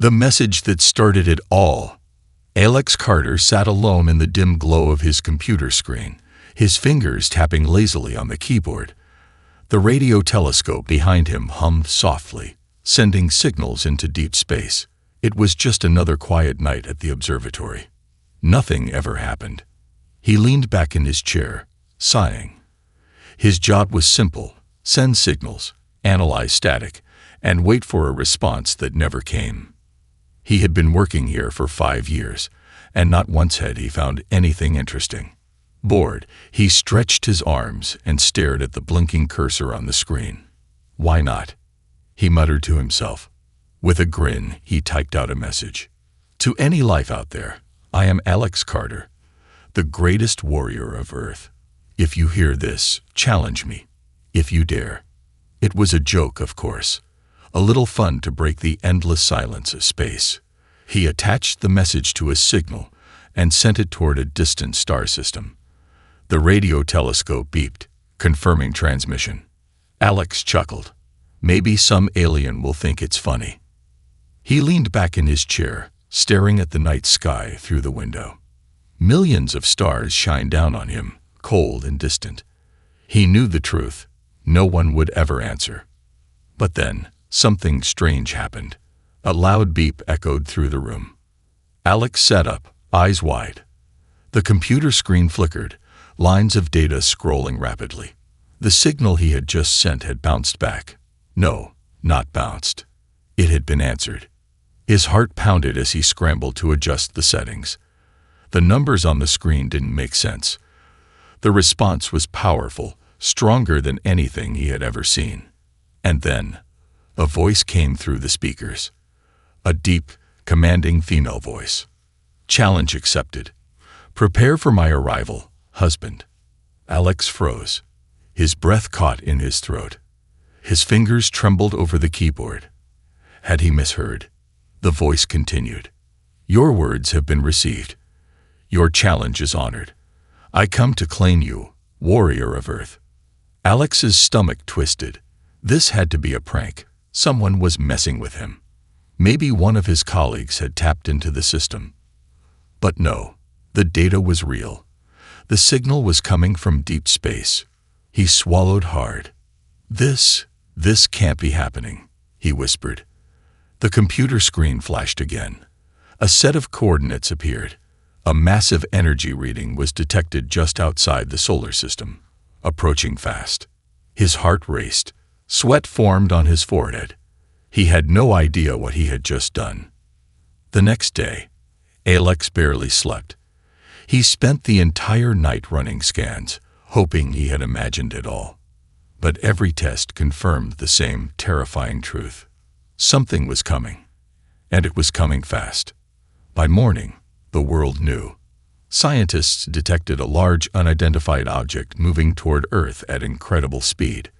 The message that started it all. Alex Carter sat alone in the dim glow of his computer screen, his fingers tapping lazily on the keyboard. The radio telescope behind him hummed softly, sending signals into deep space. It was just another quiet night at the observatory. Nothing ever happened. He leaned back in his chair, sighing. His job was simple: send signals, analyze static, and wait for a response that never came. He had been working here for 5 years, and not once had he found anything interesting. Bored, he stretched his arms and stared at the blinking cursor on the screen. "Why not?" he muttered to himself. With a grin, he typed out a message. "To any life out there, I am Alex Carter, the greatest warrior of Earth. If you hear this, challenge me, if you dare." It was a joke, of course, a little fun to break the endless silence of space. He attached the message to a signal and sent it toward a distant star system. The radio telescope beeped, confirming transmission. Alex chuckled. Maybe some alien will think it's funny. He leaned back in his chair, staring at the night sky through the window. Millions of stars shined down on him, cold and distant. He knew the truth. No one would ever answer. But then, something strange happened. A loud beep echoed through the room. Alex sat up, eyes wide. The computer screen flickered, lines of data scrolling rapidly. The signal he had just sent had bounced back. No, not bounced. It had been answered. His heart pounded as he scrambled to adjust the settings. The numbers on the screen didn't make sense. The response was powerful, stronger than anything he had ever seen. And then, a voice came through the speakers. A deep, commanding female voice. "Challenge accepted. Prepare for my arrival, husband." Alex froze. His breath caught in his throat. His fingers trembled over the keyboard. Had he misheard? The voice continued. "Your words have been received. Your challenge is honored. I come to claim you, warrior of Earth." Alex's stomach twisted. This had to be a prank. Someone was messing with him. Maybe one of his colleagues had tapped into the system. But no, the data was real. The signal was coming from deep space. He swallowed hard. This can't be happening," he whispered. The computer screen flashed again. A set of coordinates appeared. A massive energy reading was detected just outside the solar system, approaching fast. His heart raced. Sweat formed on his forehead. He had no idea what he had just done. The next day, Alex barely slept. He spent the entire night running scans, hoping he had imagined it all. But every test confirmed the same terrifying truth. Something was coming, and it was coming fast. By morning, the world knew. Scientists detected a large unidentified object moving toward Earth at incredible speed.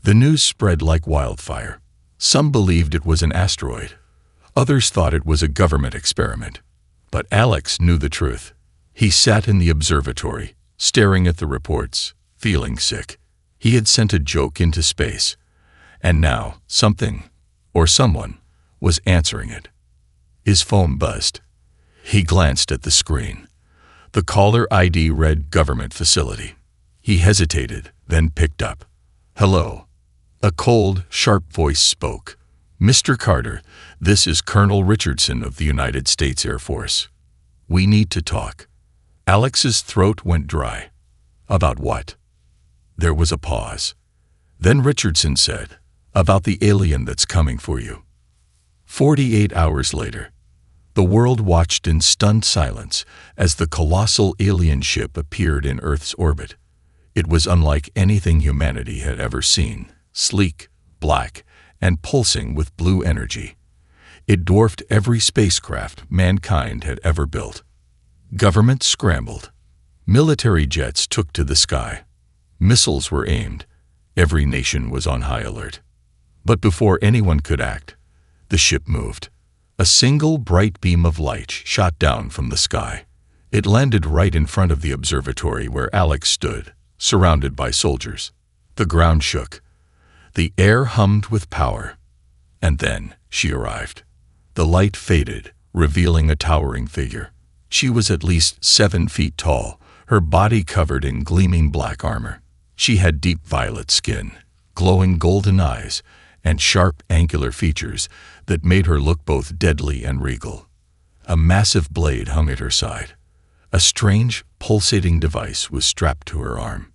The news spread like wildfire. Some believed it was an asteroid. Others thought it was a government experiment. But Alex knew the truth. He sat in the observatory, staring at the reports, feeling sick. He had sent a joke into space, and now something, or someone, was answering it. His phone buzzed. He glanced at the screen. The caller ID read government facility. He hesitated, then picked up. "Hello." A cold, sharp voice spoke. "Mr. Carter, this is Colonel Richardson of the United States Air Force. We need to talk." Alex's throat went dry. "About what?" There was a pause. Then Richardson said, "About the alien that's coming for you." 48 hours later, the world watched in stunned silence as the colossal alien ship appeared in Earth's orbit. It was unlike anything humanity had ever seen. Sleek, black, and pulsing with blue energy. It dwarfed every spacecraft mankind had ever built. Governments scrambled. Military jets took to the sky. Missiles were aimed. Every nation was on high alert. But before anyone could act, the ship moved. A single bright beam of light shot down from the sky. It landed right in front of the observatory where Alex stood, surrounded by soldiers. The ground shook. The air hummed with power. And then she arrived. The light faded, revealing a towering figure. She was at least 7 feet tall, her body covered in gleaming black armor. She had deep violet skin, glowing golden eyes, and sharp, angular features that made her look both deadly and regal. A massive blade hung at her side. A strange, pulsating device was strapped to her arm.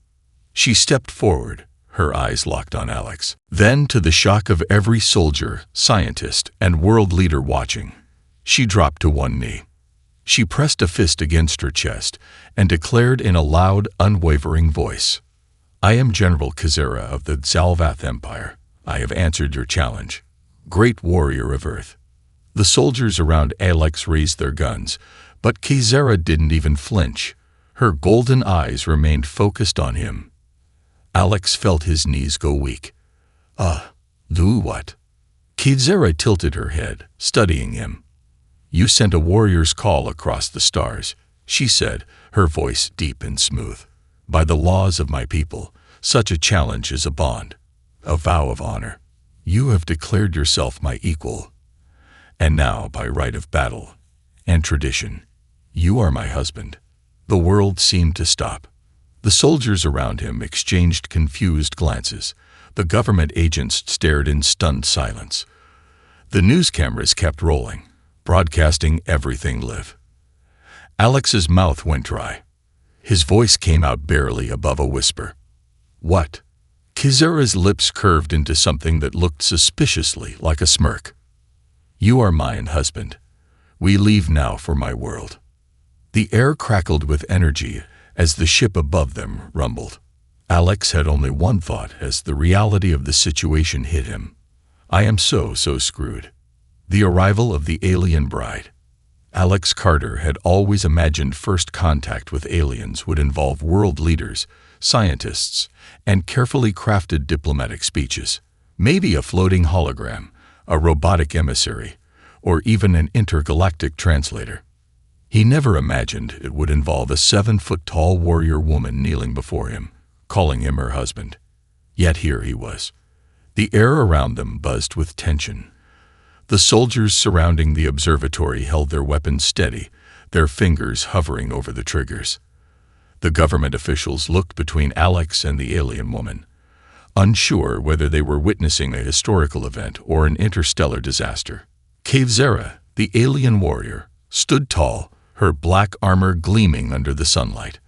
She stepped forward, her eyes locked on Alex. Then, to the shock of every soldier, scientist, and world leader watching, she dropped to one knee. She pressed a fist against her chest and declared in a loud, unwavering voice, "I am General Xyra of the Zalvath Empire. I have answered your challenge. Great warrior of Earth." The soldiers around Alex raised their guns, but Xyra didn't even flinch. Her golden eyes remained focused on him. Alex felt his knees go weak. Do what?" Xyra tilted her head, studying him. "You sent a warrior's call across the stars," she said, her voice deep and smooth. "By the laws of my people, such a challenge is a bond, a vow of honor. You have declared yourself my equal. And now, by right of battle and tradition, you are my husband." The world seemed to stop. The soldiers around him exchanged confused glances. The government agents stared in stunned silence. The news cameras kept rolling, broadcasting everything live. Alex's mouth went dry. His voice came out barely above a whisper. "What?" Xyra's lips curved into something that looked suspiciously like a smirk. "You are mine, husband. We leave now for my world." The air crackled with energy as the ship above them rumbled. Alex had only one thought as the reality of the situation hit him. I am so screwed. The arrival of the alien bride. Alex Carter had always imagined first contact with aliens would involve world leaders, scientists, and carefully crafted diplomatic speeches. Maybe a floating hologram, a robotic emissary, or even an intergalactic translator. He never imagined it would involve a 7-foot-tall warrior woman kneeling before him, calling him her husband. Yet here he was. The air around them buzzed with tension. The soldiers surrounding the observatory held their weapons steady, their fingers hovering over the triggers. The government officials looked between Alex and the alien woman, unsure whether they were witnessing a historical event or an interstellar disaster. Xyra, the alien warrior, stood tall, her black armor gleaming under the sunlight.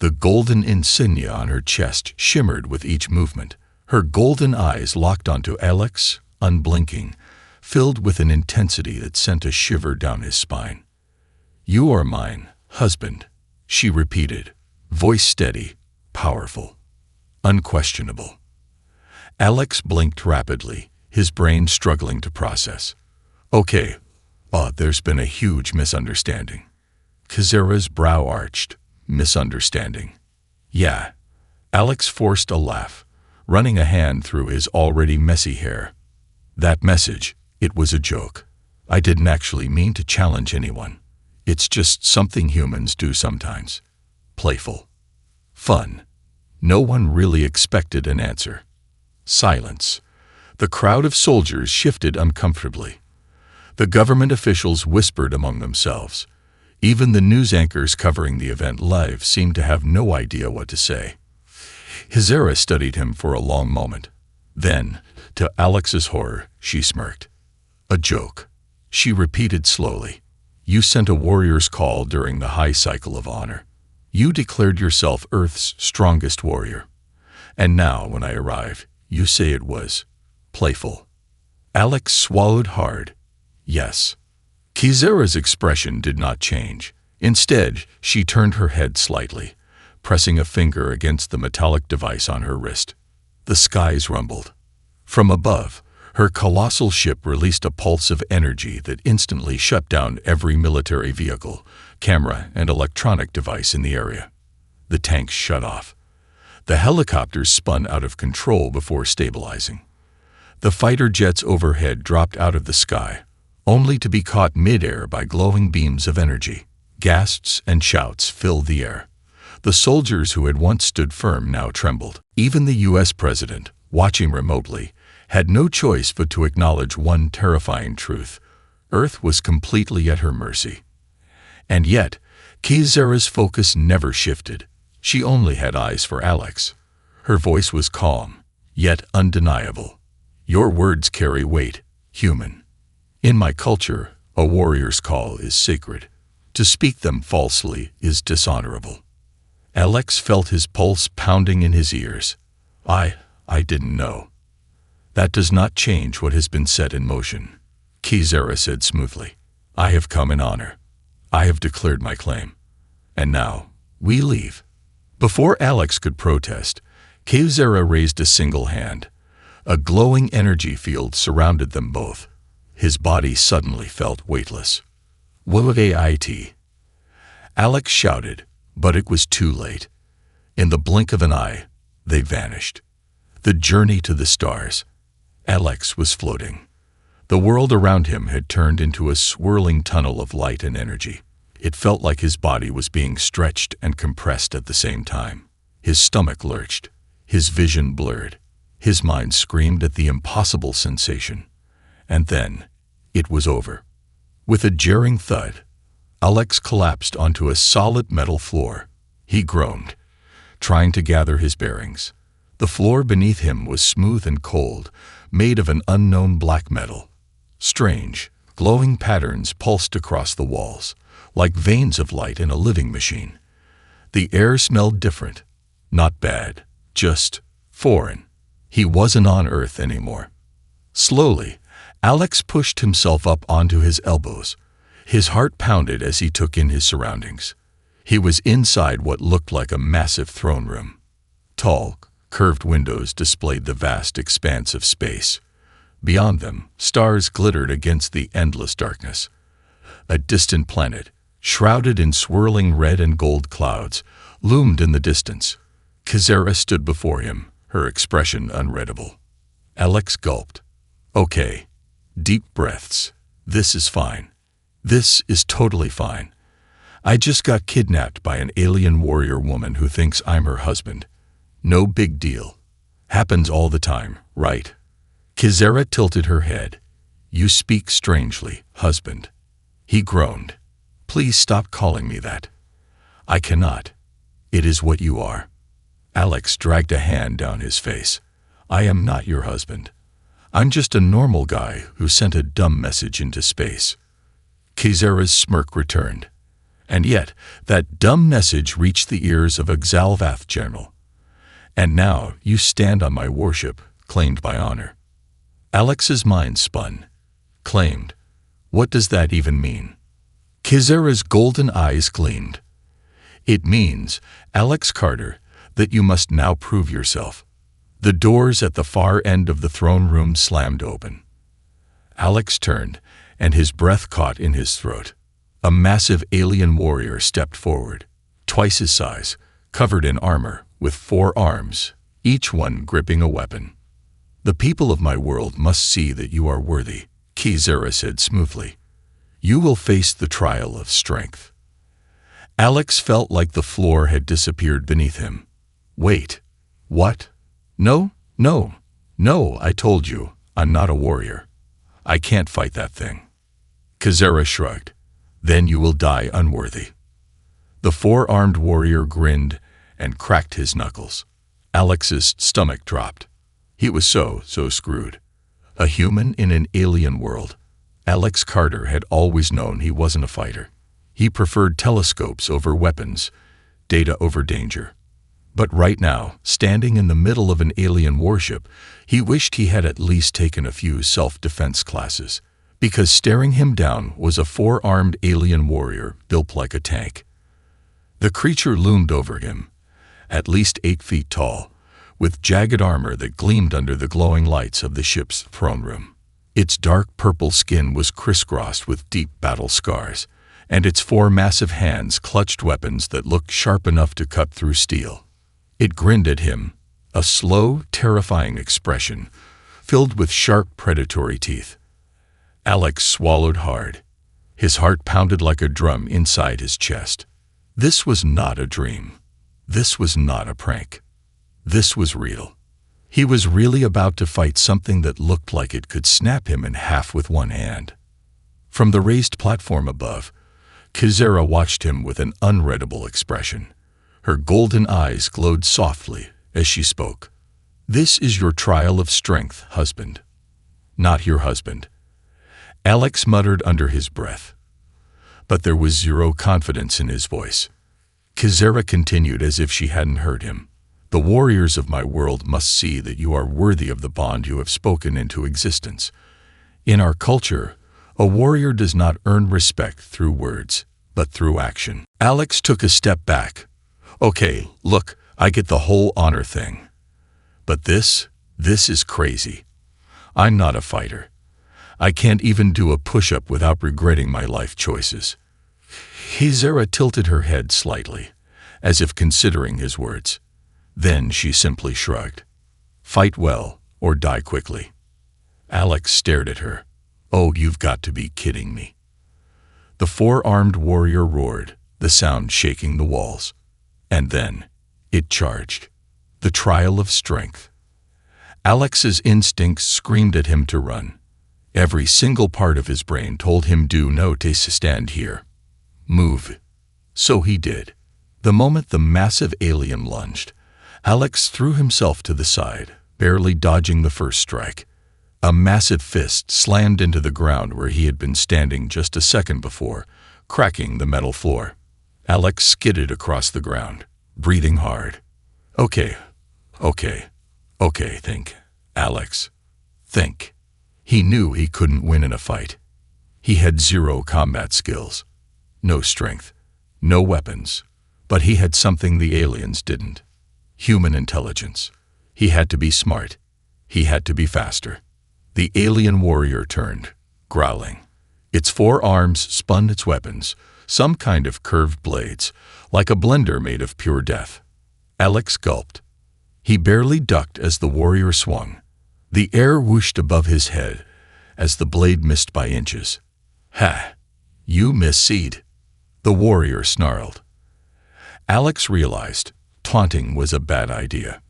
The golden insignia on her chest shimmered with each movement. Her golden eyes locked onto Alex, unblinking, filled with an intensity that sent a shiver down his spine. "You are mine, husband," she repeated, voice steady, powerful, unquestionable. Alex blinked rapidly, his brain struggling to process. "Okay, there's been a huge misunderstanding." Xyra's brow arched. "Misunderstanding?" "Yeah." Alex forced a laugh, running a hand through his already messy hair. "That message, it was a joke. I didn't actually mean to challenge anyone. It's just something humans do sometimes. Playful. Fun." No one really expected an answer. Silence. The crowd of soldiers shifted uncomfortably. The government officials whispered among themselves. Even the news anchors covering the event live seemed to have no idea what to say. Xyra studied him for a long moment. Then, to Alex's horror, she smirked. "A joke," she repeated slowly. "You sent a warrior's call during the high cycle of honor. You declared yourself Earth's strongest warrior. And now, when I arrive, you say it was playful." Alex swallowed hard. Yes. Xyra's expression did not change. Instead, she turned her head slightly, pressing a finger against the metallic device on her wrist. The skies rumbled. From above, her colossal ship released a pulse of energy that instantly shut down every military vehicle, camera, and electronic device in the area. The tanks shut off. The helicopters spun out of control before stabilizing. The fighter jets overhead dropped out of the sky, only to be caught mid-air by glowing beams of energy. Gasps and shouts filled the air. The soldiers who had once stood firm now trembled. Even the U.S. president, watching remotely, had no choice but to acknowledge one terrifying truth. Earth was completely at her mercy. And yet, Xyra's focus never shifted. She only had eyes for Alex. Her voice was calm, yet undeniable. Your words carry weight, human. In my culture, a warrior's call is sacred. To speak them falsely is dishonorable. Alex felt his pulse pounding in his ears. I didn't know. That does not change what has been set in motion, Xyra said smoothly. I have come in honor. I have declared my claim. And now, we leave. Before Alex could protest, Xyra raised a single hand. A glowing energy field surrounded them both. His body suddenly felt weightless. Wait! Alex shouted, but it was too late. In the blink of an eye, they vanished. The journey to the stars. Alex was floating. The world around him had turned into a swirling tunnel of light and energy. It felt like his body was being stretched and compressed at the same time. His stomach lurched. His vision blurred. His mind screamed at the impossible sensation. And then, it was over. With a jarring thud, Alex collapsed onto a solid metal floor. He groaned, trying to gather his bearings. The floor beneath him was smooth and cold, made of an unknown black metal. Strange, glowing patterns pulsed across the walls, like veins of light in a living machine. The air smelled different. Not bad, just foreign. He wasn't on Earth anymore. Slowly, Alex pushed himself up onto his elbows. His heart pounded as he took in his surroundings. He was inside what looked like a massive throne room. Tall, curved windows displayed the vast expanse of space. Beyond them, stars glittered against the endless darkness. A distant planet, shrouded in swirling red and gold clouds, loomed in the distance. Xyra stood before him, her expression unreadable. Alex gulped. Okay. Deep breaths. This is fine. This is totally fine. I just got kidnapped by an alien warrior woman who thinks I'm her husband. No big deal. Happens all the time, right? Xyra tilted her head. You speak strangely, husband. He groaned. Please stop calling me that. I cannot. It is what you are. Alex dragged a hand down his face. I am not your husband. I'm just a normal guy who sent a dumb message into space. Xyra's smirk returned. And yet, that dumb message reached the ears of a Xalvath general. And now you stand on my warship, claimed by honor. Alex's mind spun. Claimed. What does that even mean? Xyra's golden eyes gleamed. It means, Alex Carter, that you must now prove yourself. The doors at the far end of the throne room slammed open. Alex turned, and his breath caught in his throat. A massive alien warrior stepped forward, twice his size, covered in armor, with 4 arms, each one gripping a weapon. The people of my world must see that you are worthy, Xyra said smoothly. You will face the trial of strength. Alex felt like the floor had disappeared beneath him. Wait, what? No, I told you, I'm not a warrior. I can't fight that thing. Xyra shrugged. Then you will die unworthy. The 4-armed warrior grinned and cracked his knuckles. Alex's stomach dropped. He was so screwed. A human in an alien world. Alex Carter had always known he wasn't a fighter. He preferred telescopes over weapons, data over danger. But right now, standing in the middle of an alien warship, he wished he had at least taken a few self-defense classes, because staring him down was a 4-armed alien warrior built like a tank. The creature loomed over him, at least 8 feet tall, with jagged armor that gleamed under the glowing lights of the ship's throne room. Its dark purple skin was crisscrossed with deep battle scars, and its 4 massive hands clutched weapons that looked sharp enough to cut through steel. It grinned at him, a slow, terrifying expression, filled with sharp, predatory teeth. Alex swallowed hard. His heart pounded like a drum inside his chest. This was not a dream. This was not a prank. This was real. He was really about to fight something that looked like it could snap him in half with one hand. From the raised platform above, Xyra watched him with an unreadable expression. Her golden eyes glowed softly as she spoke. "This is your trial of strength, husband." "Not your husband," Alex muttered under his breath. But there was zero confidence in his voice. Xyra continued as if she hadn't heard him. "The warriors of my world must see that you are worthy of the bond you have spoken into existence. In our culture, a warrior does not earn respect through words, but through action." Alex took a step back. "Okay, look, I get the whole honor thing. But this is crazy. I'm not a fighter. I can't even do a push-up without regretting my life choices." Xyra tilted her head slightly, as if considering his words. Then she simply shrugged. "Fight well, or die quickly." Alex stared at her. "Oh, you've got to be kidding me." The four-armed warrior roared, the sound shaking the walls. And then it charged. The trial of strength. Alex's instincts screamed at him to run. Every single part of his brain told him do not to stand here. Move. So he did. The moment the massive alien lunged, Alex threw himself to the side, barely dodging the first strike. A massive fist slammed into the ground where he had been standing just a second before, cracking the metal floor. Alex skidded across the ground, breathing hard. Okay, think, Alex. Think. He knew he couldn't win in a fight. He had zero combat skills. No strength. No weapons. But he had something the aliens didn't. Human intelligence. He had to be smart. He had to be faster. The alien warrior turned, growling. Its four arms spun its weapons, some kind of curved blades, like a blender made of pure death. Alex gulped. He barely ducked as the warrior swung. The air whooshed above his head as the blade missed by inches. "Ha! You misseed," the warrior snarled. Alex realized taunting was a bad idea.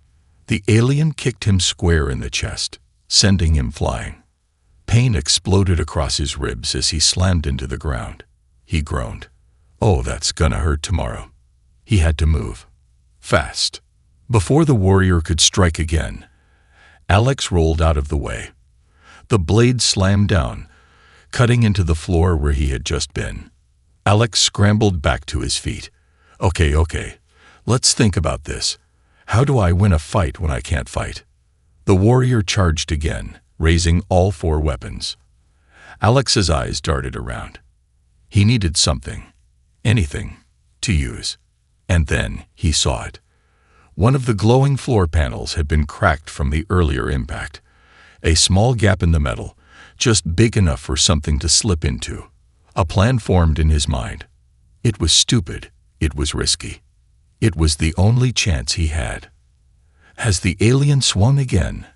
The alien kicked him square in the chest, sending him flying. Pain exploded across his ribs as he slammed into the ground. He groaned. "Oh, that's gonna hurt tomorrow." He had to move. Fast. Before the warrior could strike again, Alex rolled out of the way. The blade slammed down, cutting into the floor where he had just been. Alex scrambled back to his feet. Okay, let's think about this. How do I win a fight when I can't fight?" The warrior charged again, raising all four weapons. Alex's eyes darted around. He needed something, anything, to use. And then he saw it. One of the glowing floor panels had been cracked from the earlier impact. A small gap in the metal, just big enough for something to slip into. A plan formed in his mind. It was stupid. It was risky. It was the only chance he had. As the alien swung again,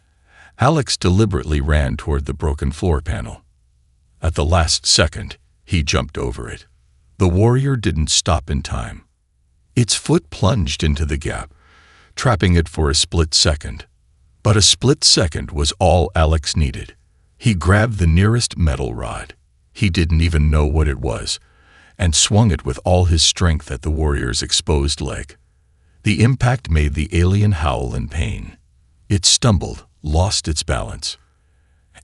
Alex deliberately ran toward the broken floor panel. At the last second, he jumped over it. The warrior didn't stop in time. Its foot plunged into the gap, trapping it for a split second. But a split second was all Alex needed. He grabbed the nearest metal rod. He didn't even know what it was, and swung it with all his strength at the warrior's exposed leg. The impact made the alien howl in pain. It stumbled, lost its balance.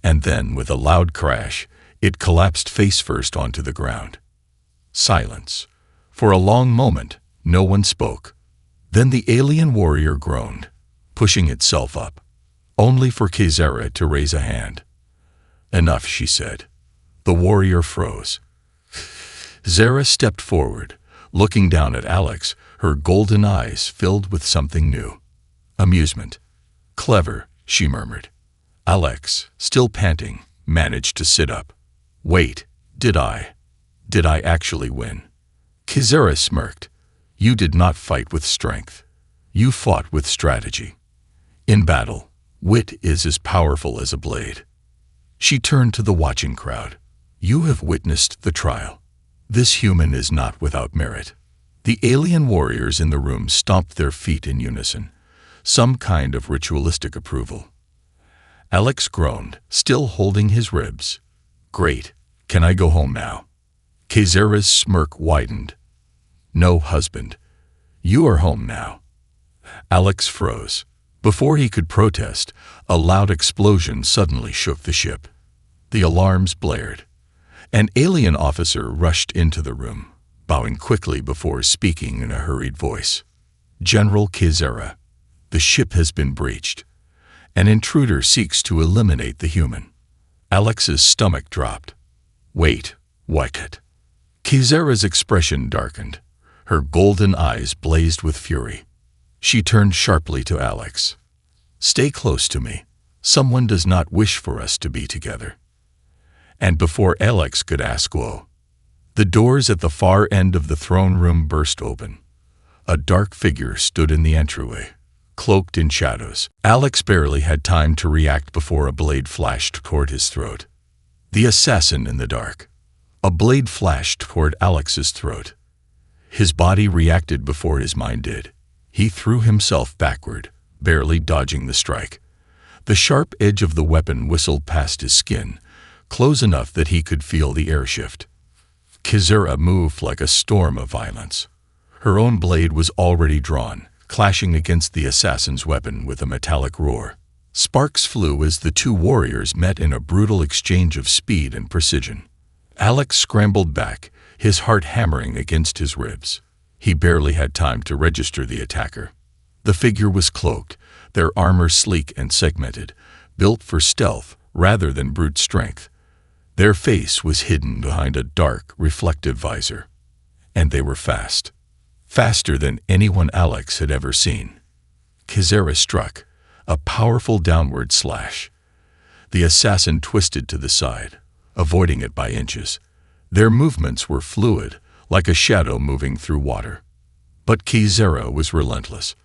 And then, with a loud crash, it collapsed face-first onto the ground. Silence. For a long moment, no one spoke. Then the alien warrior groaned, pushing itself up, only for Xyra to raise a hand. "Enough," she said. The warrior froze. Xyra stepped forward, looking down at Alex, her golden eyes filled with something new. Amusement. "Clever," she murmured. Alex, still panting, managed to sit up. "Wait, did I actually win?" Xyra smirked. "You did not fight with strength. You fought with strategy. In battle, wit is as powerful as a blade." She turned to the watching crowd. "You have witnessed the trial. This human is not without merit." The alien warriors in the room stomped their feet in unison, some kind of ritualistic approval. Alex groaned, still holding his ribs. "Great," Can I go home now? Xyra's smirk widened. No, husband. You are home now. Alex froze. Before he could protest, a loud explosion suddenly shook the ship. The alarms blared. An alien officer rushed into the room, bowing quickly before speaking in a hurried voice. General Xyra, the ship has been breached. An intruder seeks to eliminate the human. Alex's stomach dropped. Wait, what? Xyra's expression darkened. Her golden eyes blazed with fury. She turned sharply to Alex. Stay close to me. Someone does not wish for us to be together. And before Alex could ask whoa, the doors at the far end of the throne room burst open. A dark figure stood in the entryway, cloaked in shadows. Alex barely had time to react before a blade flashed toward his throat. The assassin in the dark. A blade flashed toward Alex's throat. His body reacted before his mind did. He threw himself backward, barely dodging the strike. The sharp edge of the weapon whistled past his skin, close enough that he could feel the air shift. Xyra moved like a storm of violence. Her own blade was already drawn, clashing against the assassin's weapon with a metallic roar. Sparks flew as the two warriors met in a brutal exchange of speed and precision. Alex scrambled back, his heart hammering against his ribs. He barely had time to register the attacker. The figure was cloaked, their armor sleek and segmented, built for stealth rather than brute strength. Their face was hidden behind a dark, reflective visor. And they were fast. Faster than anyone Alex had ever seen. Xyra struck, a powerful downward slash. The assassin twisted to the side, avoiding it by inches. Their movements were fluid, like a shadow moving through water. But Xyra was relentless.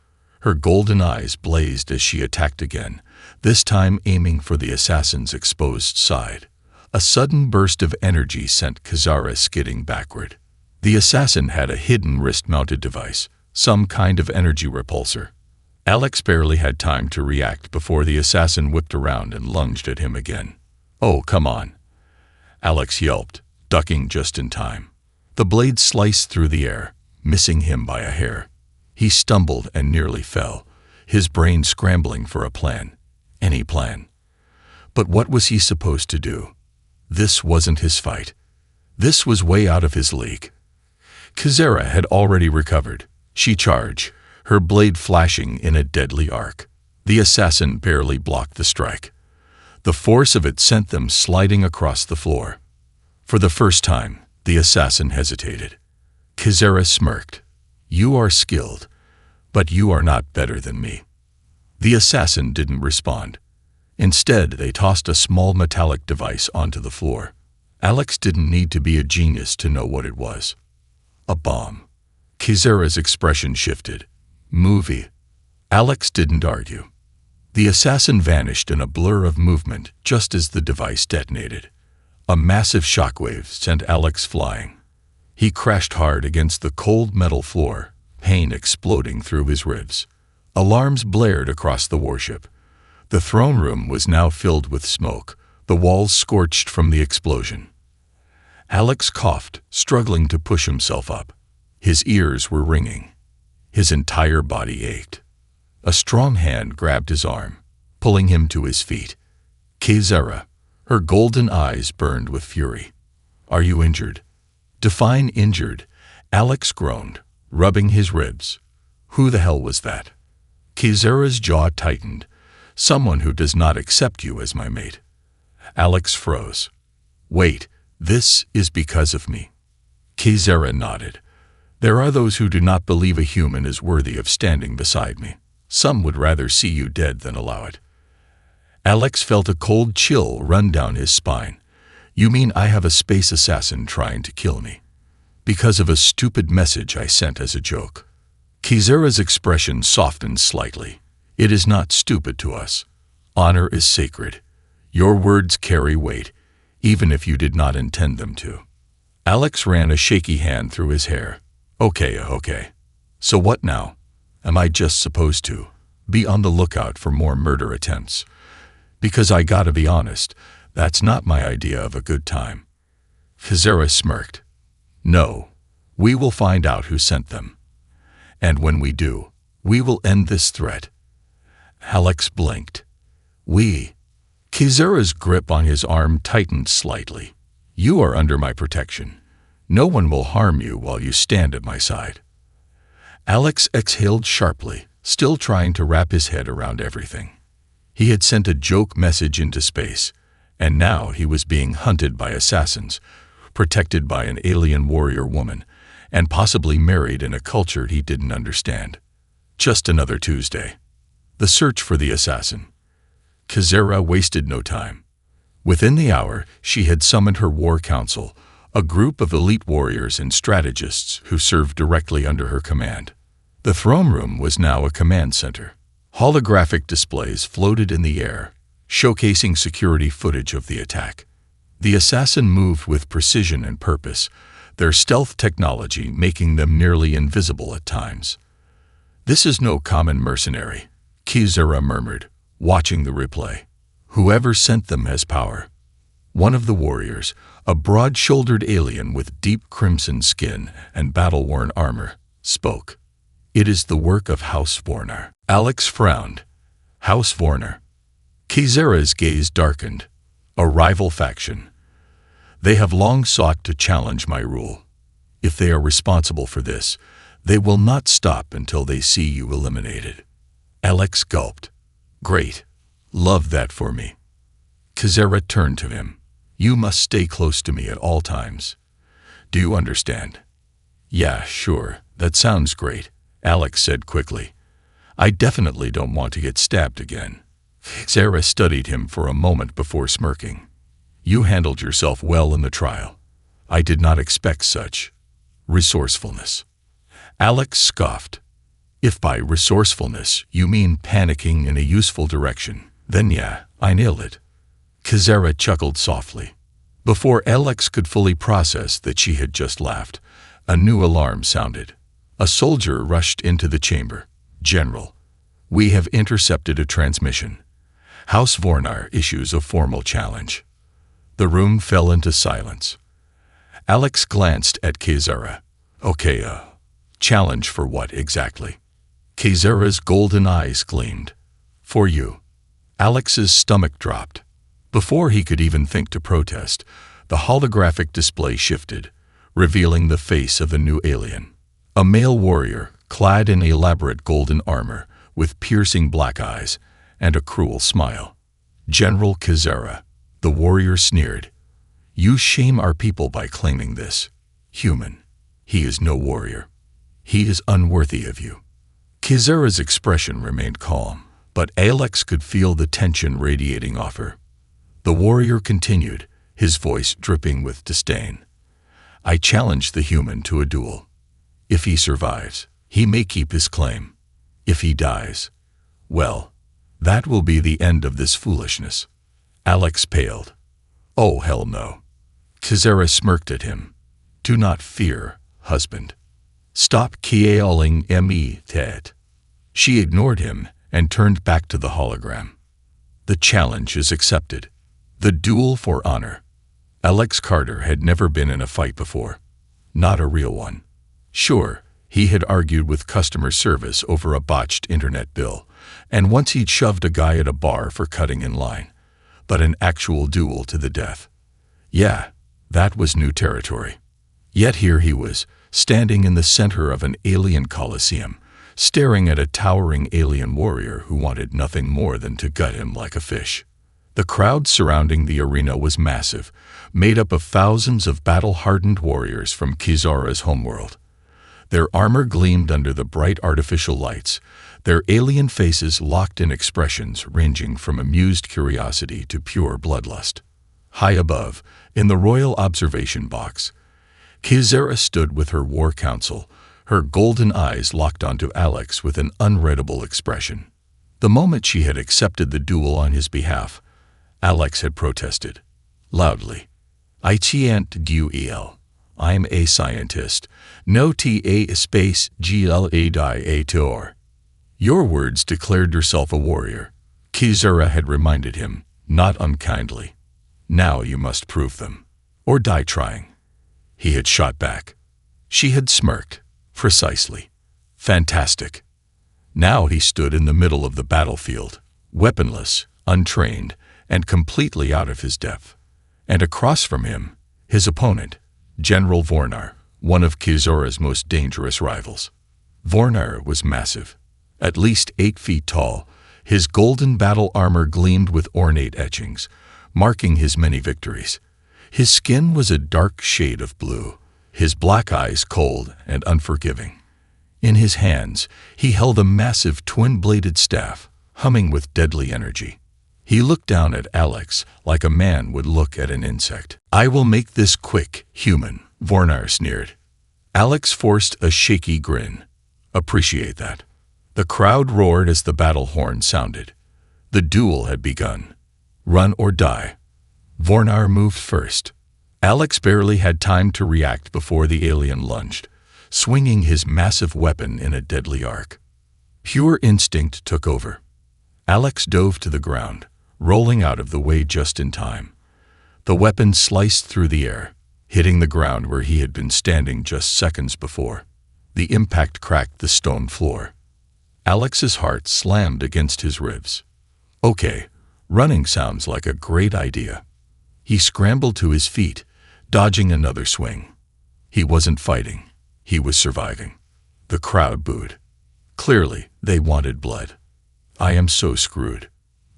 Her golden eyes blazed as she attacked again, this time aiming for the assassin's exposed side. A sudden burst of energy sent Xyra skidding backward. The assassin had a hidden wrist-mounted device, some kind of energy repulsor. Alex barely had time to react before the assassin whipped around and lunged at him again. Oh, come on. Alex yelped, ducking just in time. The blade sliced through the air, missing him by a hair. He stumbled and nearly fell, his brain scrambling for a plan. Any plan. But what was he supposed to do? This wasn't his fight. This was way out of his league. Xyra had already recovered. She charged, her blade flashing in a deadly arc. The assassin barely blocked the strike. The force of it sent them sliding across the floor. For the first time, the assassin hesitated. Xyra smirked. You are skilled, but you are not better than me. The assassin didn't respond. Instead, they tossed a small metallic device onto the floor. Alex didn't need to be a genius to know what it was. A bomb. Xyra's expression shifted. Movie. Alex didn't argue. The assassin vanished in a blur of movement just as the device detonated. A massive shockwave sent Alex flying. He crashed hard against the cold metal floor, pain exploding through his ribs. Alarms blared across the warship. The throne room was now filled with smoke, the walls scorched from the explosion. Alex coughed, struggling to push himself up. His ears were ringing. His entire body ached. A strong hand grabbed his arm, pulling him to his feet. Xyra, her golden eyes burned with fury. Are you injured? Define injured, Alex groaned, rubbing his ribs. Who the hell was that? Xyra's jaw tightened. Someone who does not accept you as my mate. Alex froze. Wait, this is because of me. Xyra nodded. There are those who do not believe a human is worthy of standing beside me. Some would rather see you dead than allow it. Alex felt a cold chill run down his spine. You mean I have a space assassin trying to kill me? Because of a stupid message I sent as a joke. Xyra's expression softened slightly. It is not stupid to us. Honor is sacred. Your words carry weight, even if you did not intend them to. Alex ran a shaky hand through his hair. Okay. So what now? Am I just supposed to be on the lookout for more murder attempts? Because I gotta be honest, that's not my idea of a good time. Xyra smirked. No, we will find out who sent them. And when we do, we will end this threat. Alex blinked. We. Xyra's grip on his arm tightened slightly. You are under my protection. No one will harm you while you stand at my side. Alex exhaled sharply, still trying to wrap his head around everything. He had sent a joke message into space, and now he was being hunted by assassins, protected by an alien warrior woman, and possibly married in a culture he didn't understand. Just another Tuesday. The search for the assassin. Xyra wasted no time. Within the hour, she had summoned her war council, a group of elite warriors and strategists who served directly under her command. The throne room was now a command center. Holographic displays floated in the air, showcasing security footage of the attack. The assassin moved with precision and purpose, their stealth technology making them nearly invisible at times. This is no common mercenary, Xyra murmured, watching the replay. Whoever sent them has power. One of the warriors, a broad-shouldered alien with deep crimson skin and battle-worn armor, spoke. It is the work of House Vornar. Alex frowned. House Vornar. Xyra's gaze darkened. A rival faction. They have long sought to challenge my rule. If they are responsible for this, they will not stop until they see you eliminated. Alex gulped. Great. Love that for me. Xyra turned to him. You must stay close to me at all times. Do you understand? Yeah, sure. That sounds great, Alex said quickly. I definitely don't want to get stabbed again. Xyra studied him for a moment before smirking. You handled yourself well in the trial. I did not expect such resourcefulness. Alex scoffed. If by resourcefulness you mean panicking in a useful direction, then yeah, I nailed it. Xyra chuckled softly. Before Alex could fully process that she had just laughed, a new alarm sounded. A soldier rushed into the chamber. General, we have intercepted a transmission. House Vornar issues a formal challenge. The room fell into silence. Alex glanced at Xyra. Okay, challenge for what exactly? Xyra's golden eyes gleamed. For you. Alex's stomach dropped. Before he could even think to protest, the holographic display shifted, revealing the face of the new alien. A male warrior, clad in elaborate golden armor, with piercing black eyes and a cruel smile. General Xyra, the warrior sneered. You shame our people by claiming this. Human. He is no warrior. He is unworthy of you. Xyra's expression remained calm, but Alex could feel the tension radiating off her. The warrior continued, his voice dripping with disdain. I challenge the human to a duel. If he survives, he may keep his claim. If he dies, well, that will be the end of this foolishness. Alex paled. Oh, hell no. Xyra smirked at him. Do not fear, husband. Stop calling me Ted. She ignored him and turned back to the hologram. The challenge is accepted. The duel for honor. Alex Carter had never been in a fight before. Not a real one. Sure, he had argued with customer service over a botched internet bill, and once he'd shoved a guy at a bar for cutting in line. But an actual duel to the death. Yeah, that was new territory. Yet here he was, standing in the center of an alien coliseum, staring at a towering alien warrior who wanted nothing more than to gut him like a fish. The crowd surrounding the arena was massive, made up of thousands of battle-hardened warriors from Xyra's homeworld. Their armor gleamed under the bright artificial lights, their alien faces locked in expressions ranging from amused curiosity to pure bloodlust. High above, in the royal observation box, Xyra stood with her war council, her golden eyes locked onto Alex with an unreadable expression. The moment she had accepted the duel on his behalf, Alex had protested, loudly. I can't duel. I'm a scientist. No ta space gla. Your words declared yourself a warrior, Xyra had reminded him, not unkindly. Now you must prove them. or die trying. He had shot back. She had smirked. Precisely. Fantastic. Now he stood in the middle of the battlefield, weaponless, untrained, and completely out of his depth. And across from him, his opponent, General Vornar, one of Xyra's most dangerous rivals. Vornar was massive, at least 8 feet tall. His golden battle armor gleamed with ornate etchings, marking his many victories. His skin was a dark shade of blue, his black eyes cold and unforgiving. In his hands, he held a massive twin-bladed staff, humming with deadly energy. He looked down at Alex like a man would look at an insect. "I will make this quick, human," Vornar sneered. Alex forced a shaky grin. "Appreciate that." The crowd roared as the battle horn sounded. The duel had begun. Run or die. Vornar moved first. Alex barely had time to react before the alien lunged, swinging his massive weapon in a deadly arc. Pure instinct took over. Alex dove to the ground, rolling out of the way just in time. The weapon sliced through the air, hitting the ground where he had been standing just seconds before. The impact cracked the stone floor. Alex's heart slammed against his ribs. Okay, running sounds like a great idea. He scrambled to his feet, dodging another swing. He wasn't fighting. He was surviving. The crowd booed. Clearly, they wanted blood. "I am so screwed."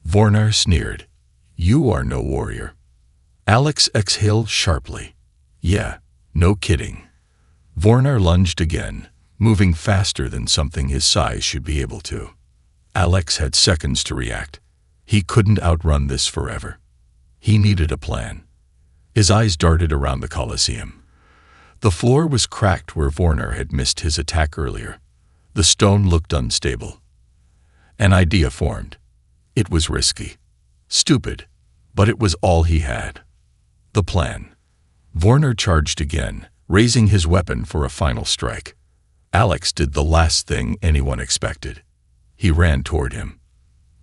Vornar sneered. "You are no warrior." Alex exhaled sharply. "Yeah, no kidding." Vornar lunged again, moving faster than something his size should be able to. Alex had seconds to react. He couldn't outrun this forever. He needed a plan. His eyes darted around the Colosseum. The floor was cracked where Vornar had missed his attack earlier. The stone looked unstable. An idea formed. It was risky. Stupid. But it was all he had. The plan. Vornar charged again, raising his weapon for a final strike. Alex did the last thing anyone expected. He ran toward him.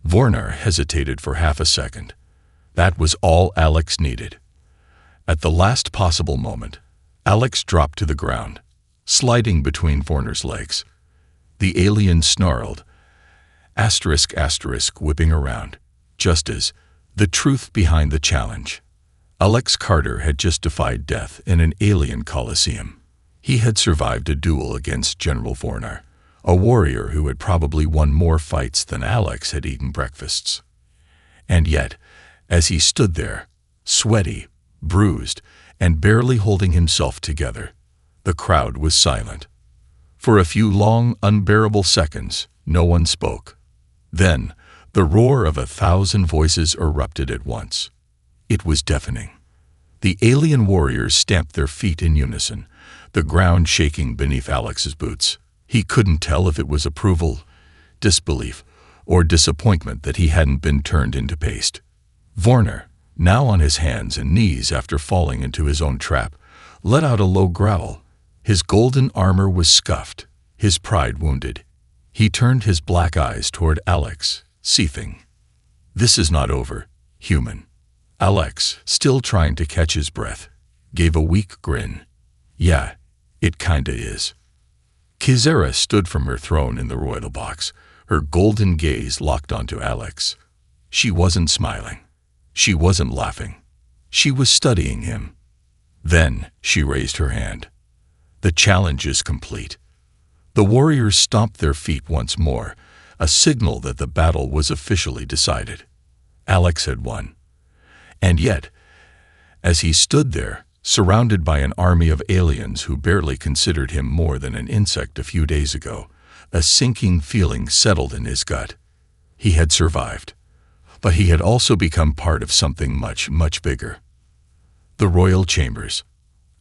Vornar hesitated for half a second. That was all Alex needed. At the last possible moment, Alex dropped to the ground, sliding between Vornar's legs. The alien snarled, ***, whipping around, just as the truth behind the challenge. Alex Carter had just defied death in an alien Colosseum. He had survived a duel against General Vornar, a warrior who had probably won more fights than Alex had eaten breakfasts. And yet, as he stood there, sweaty, bruised, and barely holding himself together, the crowd was silent. For a few long, unbearable seconds, no one spoke. Then, the roar of 1,000 voices erupted at once. It was deafening. The alien warriors stamped their feet in unison, the ground shaking beneath Alex's boots. He couldn't tell if it was approval, disbelief, or disappointment that he hadn't been turned into paste. Vornar, now on his hands and knees after falling into his own trap, let out a low growl. His golden armor was scuffed, his pride wounded. He turned his black eyes toward Alex, seething. "This is not over, human." Alex, still trying to catch his breath, gave a weak grin. "Yeah, it kinda is." Xyra stood from her throne in the royal box, her golden gaze locked onto Alex. She wasn't smiling. She wasn't laughing. She was studying him. Then she raised her hand. "The challenge is complete." The warriors stomped their feet once more, a signal that the battle was officially decided. Alex had won. And yet, as he stood there, surrounded by an army of aliens who barely considered him more than an insect a few days ago, a sinking feeling settled in his gut. He had survived, but he had also become part of something much, much bigger. The royal chambers.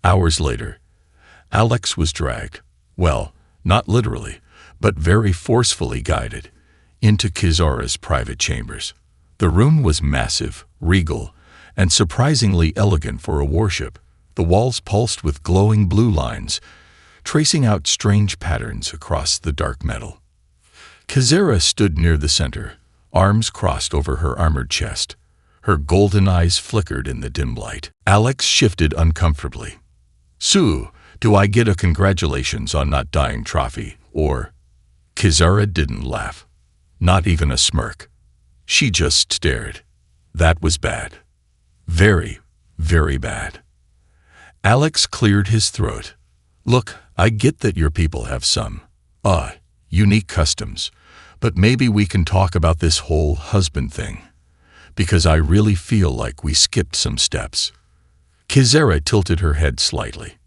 Hours later, Alex was dragged, well, not literally, but very forcefully guided, into Xyra's private chambers. The room was massive, regal, and surprisingly elegant for a warship. The walls pulsed with glowing blue lines, tracing out strange patterns across the dark metal. Xyra stood near the center, arms crossed over her armored chest. Her golden eyes flickered in the dim light. Alex shifted uncomfortably. "Sue, do I get a congratulations on not dying trophy, or—" Xyra didn't laugh. Not even a smirk. She just stared. That was bad. Very, very bad. Alex cleared his throat. "Look, I get that your people have some, unique customs, but maybe we can talk about this whole husband thing. Because I really feel like we skipped some steps." Xyra tilted her head slightly.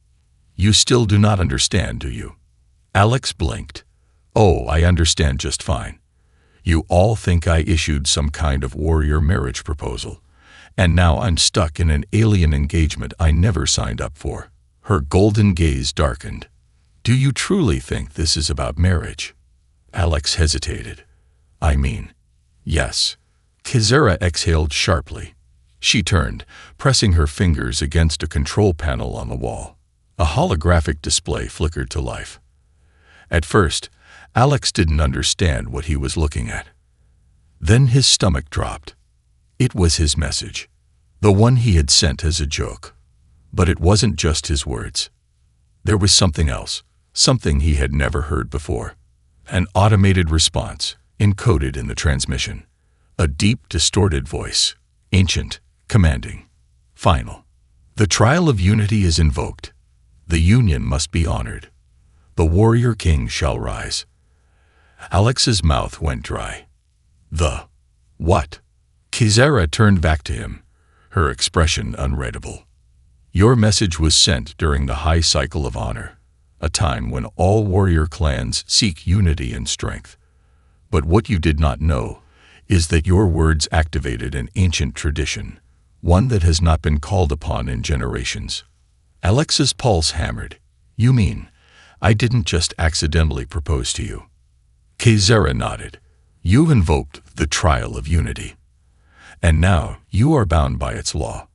"You still do not understand, do you?" Alex blinked. "Oh, I understand just fine. You all think I issued some kind of warrior marriage proposal, and now I'm stuck in an alien engagement I never signed up for." Her golden gaze darkened. "Do you truly think this is about marriage?" Alex hesitated. "I mean, yes." Xyra exhaled sharply. She turned, pressing her fingers against a control panel on the wall. A holographic display flickered to life. At first, Alex didn't understand what he was looking at. Then his stomach dropped. It was his message, the one he had sent as a joke. But it wasn't just his words. There was something else, something he had never heard before. An automated response, encoded in the transmission. A deep, distorted voice, ancient, commanding, final. "The trial of unity is invoked. The union must be honored. The warrior king shall rise." Alex's mouth went dry. "The what?" Xyra turned back to him, her expression unreadable. "Your message was sent during the high cycle of honor, a time when all warrior clans seek unity and strength. But what you did not know is that your words activated an ancient tradition, one that has not been called upon in generations." Alex's pulse hammered. "You mean, I didn't just accidentally propose to you?" Xyra nodded. "You invoked the trial of unity. And now you are bound by its law."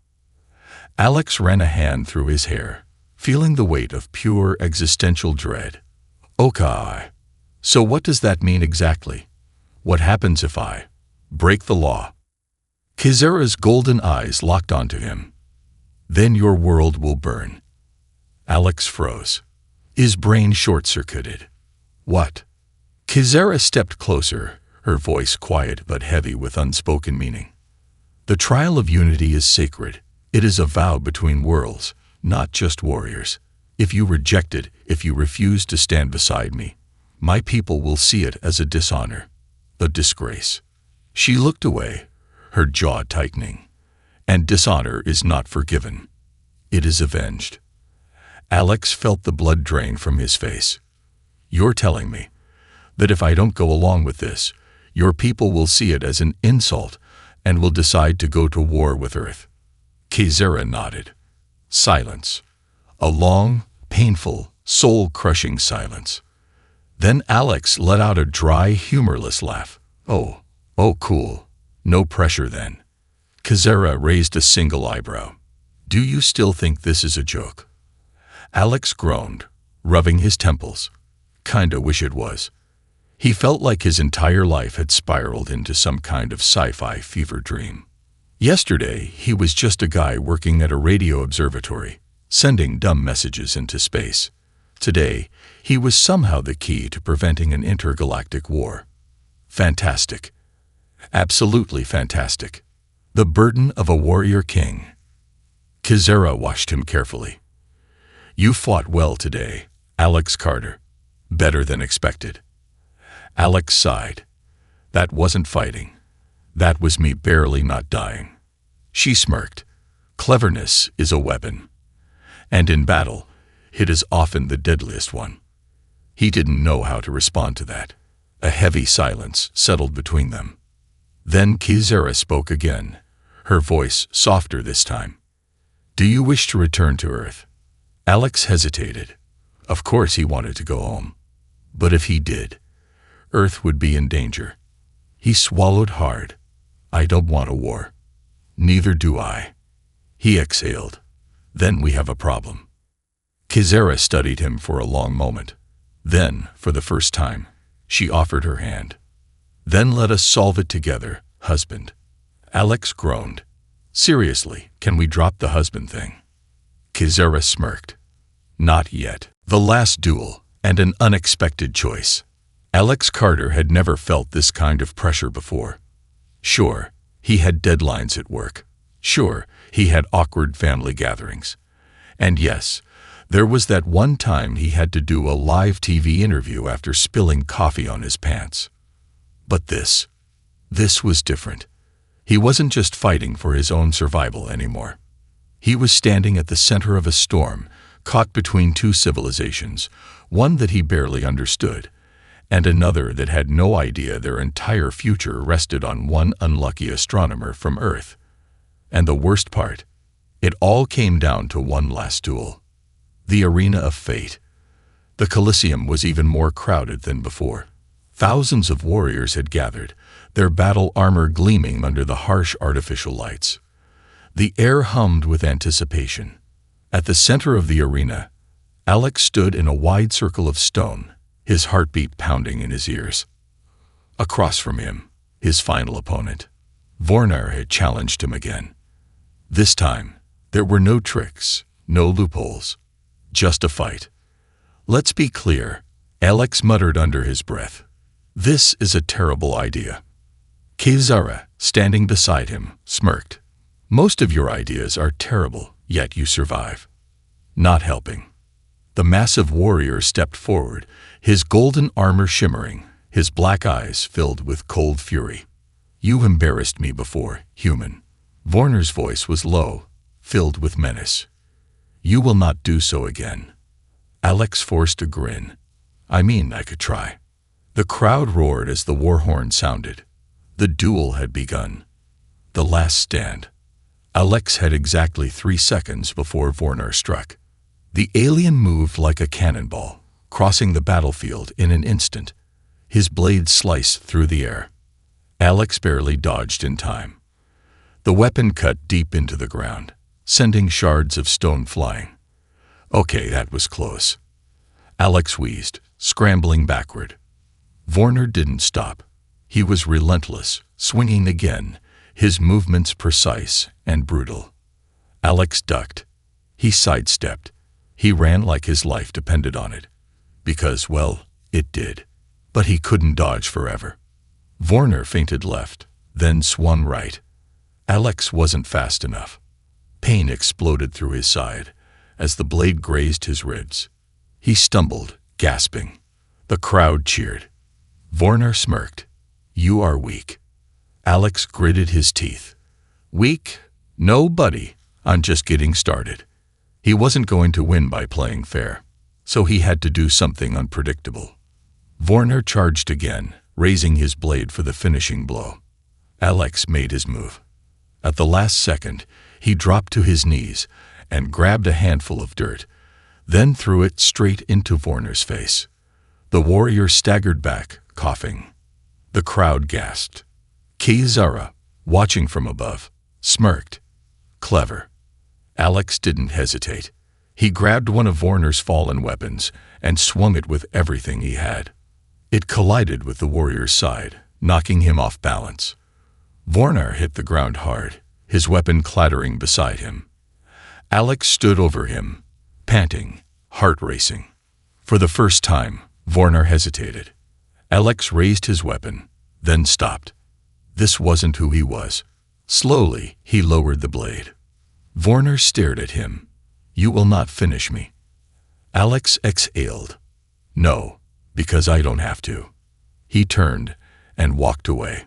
Alex ran a hand through his hair, feeling the weight of pure existential dread. "Okay. So what does that mean exactly? What happens if I break the law?" Xyra's golden eyes locked onto him. "Then your world will burn." Alex froze. His brain short-circuited. "What?" Xyra stepped closer, her voice quiet but heavy with unspoken meaning. "The trial of unity is sacred. It is a vow between worlds, not just warriors. If you reject it, if you refuse to stand beside me, my people will see it as a dishonor, a disgrace." She looked away, her jaw tightening. "And dishonor is not forgiven. It is avenged." Alex felt the blood drain from his face. "You're telling me that if I don't go along with this, your people will see it as an insult and will decide to go to war with Earth?" Xyra nodded. Silence. A long, painful, soul-crushing silence. Then Alex let out a dry, humorless laugh. Oh, cool. No pressure then." Xyra raised a single eyebrow. "Do you still think this is a joke?" Alex groaned, rubbing his temples. "Kinda wish it was." He felt like his entire life had spiraled into some kind of sci-fi fever dream. Yesterday, he was just a guy working at a radio observatory, sending dumb messages into space. Today, he was somehow the key to preventing an intergalactic war. Fantastic. Absolutely fantastic. The burden of a warrior king. Xyra watched him carefully. "You fought well today, Alex Carter. Better than expected." Alex sighed. "That wasn't fighting. That was me barely not dying." She smirked. "Cleverness is a weapon. And in battle, it is often the deadliest one." He didn't know how to respond to that. A heavy silence settled between them. Then Xyra spoke again, her voice softer this time. "Do you wish to return to Earth?" Alex hesitated. Of course he wanted to go home. But if he did, Earth would be in danger. He swallowed hard. "I don't want a war." "Neither do I." He exhaled. "Then we have a problem." Xyra studied him for a long moment. Then, for the first time, she offered her hand. "Then let us solve it together, husband." Alex groaned. Seriously, can we drop the husband thing? Xyra smirked. Not yet. The last duel, and an unexpected choice. Alex Carter had never felt this kind of pressure before. Sure, he had deadlines at work. Sure, he had awkward family gatherings. And yes, there was that one time he had to do a live TV interview after spilling coffee on his pants. But this was different. He wasn't just fighting for his own survival anymore. He was standing at the center of a storm, caught between two civilizations, one that he barely understood, and another that had no idea their entire future rested on one unlucky astronomer from Earth. And the worst part, it all came down to one last duel. The arena of fate. The Coliseum was even more crowded than before. Thousands of warriors had gathered, their battle armor gleaming under the harsh artificial lights. The air hummed with anticipation. At the center of the arena, Alex stood in a wide circle of stone, his heartbeat pounding in his ears. Across from him, his final opponent, Vornar had challenged him again. This time, there were no tricks, no loopholes, just a fight. Let's be clear, Alex muttered under his breath. This is a terrible idea. Xyra, standing beside him, smirked. Most of your ideas are terrible, yet you survive. Not helping. The massive warrior stepped forward, his golden armor shimmering, his black eyes filled with cold fury. You embarrassed me before, human. Vornar's voice was low, filled with menace. You will not do so again. Alex forced a grin. I mean, I could try. The crowd roared as the war horn sounded. The duel had begun. The last stand. Alex had exactly 3 seconds before Vornar struck. The alien moved like a cannonball, crossing the battlefield in an instant. His blade sliced through the air. Alex barely dodged in time. The weapon cut deep into the ground, sending shards of stone flying. Okay, that was close. Alex wheezed, scrambling backward. Vornar didn't stop. He was relentless, swinging again, his movements precise and brutal. Alex ducked. He sidestepped. He ran like his life depended on it. Because, well, it did. But he couldn't dodge forever. Vornar feinted left, then swung right. Alex wasn't fast enough. Pain exploded through his side as the blade grazed his ribs. He stumbled, gasping. The crowd cheered. Vornar smirked. You are weak. Alex gritted his teeth. Weak? No, buddy. I'm just getting started. He wasn't going to win by playing fair, so he had to do something unpredictable. Vornar charged again, raising his blade for the finishing blow. Alex made his move. At the last second, he dropped to his knees and grabbed a handful of dirt, then threw it straight into Vornar's face. The warrior staggered back, coughing. The crowd gasped. Xyra, watching from above, smirked. Clever. Alex didn't hesitate. He grabbed one of Vornar's fallen weapons and swung it with everything he had. It collided with the warrior's side, knocking him off balance. Vornar hit the ground hard, his weapon clattering beside him. Alex stood over him, panting, heart racing. For the first time, Vornar hesitated. Alex raised his weapon, then stopped. This wasn't who he was. Slowly, he lowered the blade. Vornar stared at him. You will not finish me. Alex exhaled. No, because I don't have to. He turned and walked away.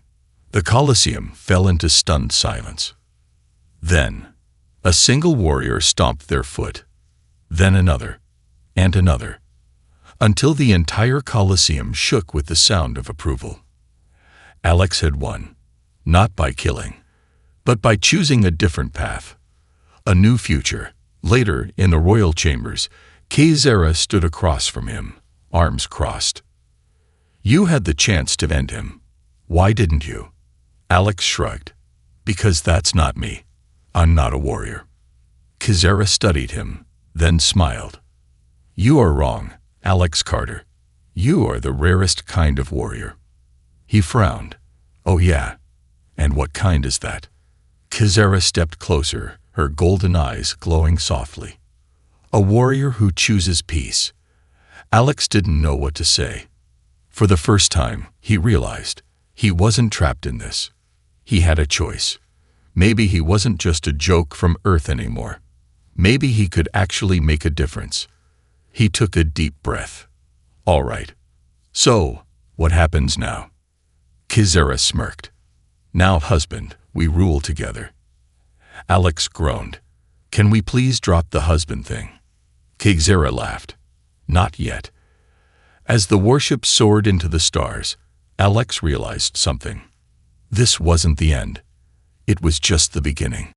The Colosseum fell into stunned silence. Then, a single warrior stomped their foot. Then another, and another, until the entire Colosseum shook with the sound of approval. Alex had won, not by killing, but by choosing a different path. A new future. Later, in the royal chambers, Xyra stood across from him, arms crossed. You had the chance to end him. Why didn't you? Alex shrugged. Because that's not me. I'm not a warrior. Xyra studied him, then smiled. You are wrong, Alex Carter. You are the rarest kind of warrior. He frowned. Oh yeah? And what kind is that? Xyra stepped closer, her golden eyes glowing softly. A warrior who chooses peace. Alex didn't know what to say. For the first time, he realized he wasn't trapped in this. He had a choice. Maybe he wasn't just a joke from Earth anymore. Maybe he could actually make a difference. He took a deep breath. All right. So, what happens now? Xyra smirked. Now, husband, we rule together. Alex groaned. Can we please drop the husband thing? Xyra laughed. Not yet. As the warship soared into the stars, Alex realized something. This wasn't the end. It was just the beginning.